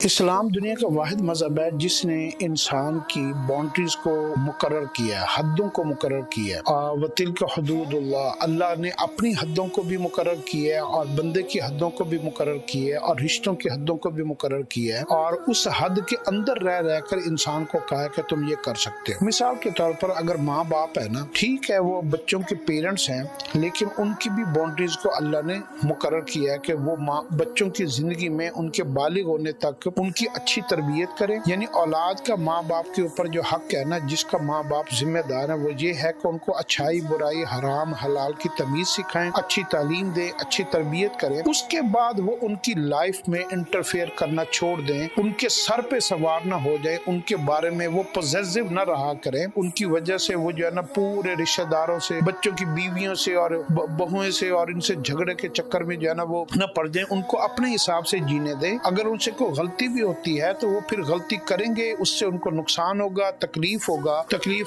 اسلام دنیا کا واحد مذہب ہے جس نے انسان کی باؤنڈریز کو مقرر کیا ہے، حدوں کو مقرر کیا ہے۔ وَتِلْكَ حُدُودُ اللَّهِ، اللہ نے اپنی حدوں کو بھی مقرر کیا ہے اور بندے کی حدوں کو بھی مقرر کیا ہے اور رشتوں کی حدوں کو بھی مقرر کیا ہے، اور اس حد کے اندر رہ کر انسان کو کہا ہے کہ تم یہ کر سکتے ہو۔ مثال کے طور پر اگر ماں باپ ہے نا، ٹھیک ہے وہ بچوں کے پیرنٹس ہیں، لیکن ان کی بھی باؤنڈریز کو اللہ نے مقرر کیا ہے کہ وہ بچوں کی زندگی میں ان کے بالغ ہونے تک ان کی اچھی تربیت کریں۔ یعنی اولاد کا ماں باپ کے اوپر جو حق ہے نا، جس کا ماں باپ ذمہ دار ہے، وہ یہ ہے کہ ان کو اچھائی برائی حرام حلال کی تمیز سکھائیں، اچھی تعلیم دیں، اچھی تربیت کریں۔ اس کے بعد وہ ان کی لائف میں انٹرفیئر کرنا چھوڑ دیں، ان کے سر پہ سوار نہ ہو جائیں، ان کے بارے میں وہ پوزیسو نہ رہا کریں۔ ان کی وجہ سے وہ جو ہے نا پورے رشتہ داروں سے، بچوں کی بیویوں سے اور بہویں سے اور ان سے جھگڑے کے چکر میں جو ہے نا وہ نہ پڑ جائیں، ان کو اپنے حساب سے جینے دیں۔ اگر ان سے کوئی غلطی بھی ہوتی ہے تو وہ پھر غلطی کریں گے، اس سے ان کو نقصان ہوگا، تکلیف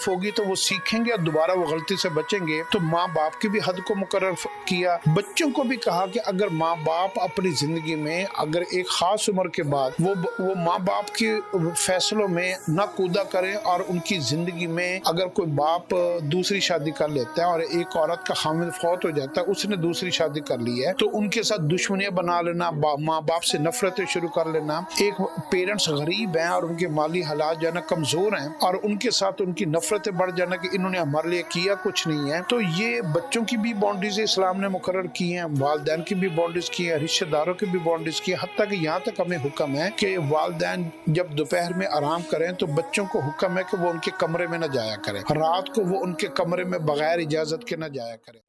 ہوگی تو وہ سیکھیں گے اور دوبارہ وہ غلطی سے بچیں گے۔ تو ماں باپ کی بھی حد کو مقرر کیا، بچوں کو بھی کہا کہ اگر ماں باپ اپنی زندگی میں اگر ایک خاص عمر کے بعد وہ ماں باپ کے فیصلوں میں نہ کودا کریں، اور ان کی زندگی میں اگر کوئی باپ دوسری شادی کر لیتا ہے اور ایک عورت کا خامد فوت ہو جاتا ہے، اس نے دوسری شادی کر لی ہے، تو ان کے ساتھ دشمنیاں بنا لینا، ماں باپ سے نفرتیں شروع کر لینا۔ ایک پیرنٹس غریب ہیں اور ان کے مالی حالات جو ہے نا کمزور ہیں، اور ان کے ساتھ ان کی نفرتیں بڑھ جانا کہ انہوں نے ہمارے لیے کیا کچھ نہیں ہے، تو یہ بچوں کی بھی باؤنڈریز اسلام نے مقرر کی ہیں، والدین کی بھی باؤنڈریز کی ہیں، رشتہ داروں کی بھی باؤنڈریز کی ہیں، حتیٰ کہ یہاں تک ہمیں حکم ہے کہ والدین جب دوپہر میں آرام کریں تو بچوں کو حکم ہے کہ وہ ان کے کمرے میں نہ جایا کریں، رات کو وہ ان کے کمرے میں بغیر اجازت کے نہ جایا کریں۔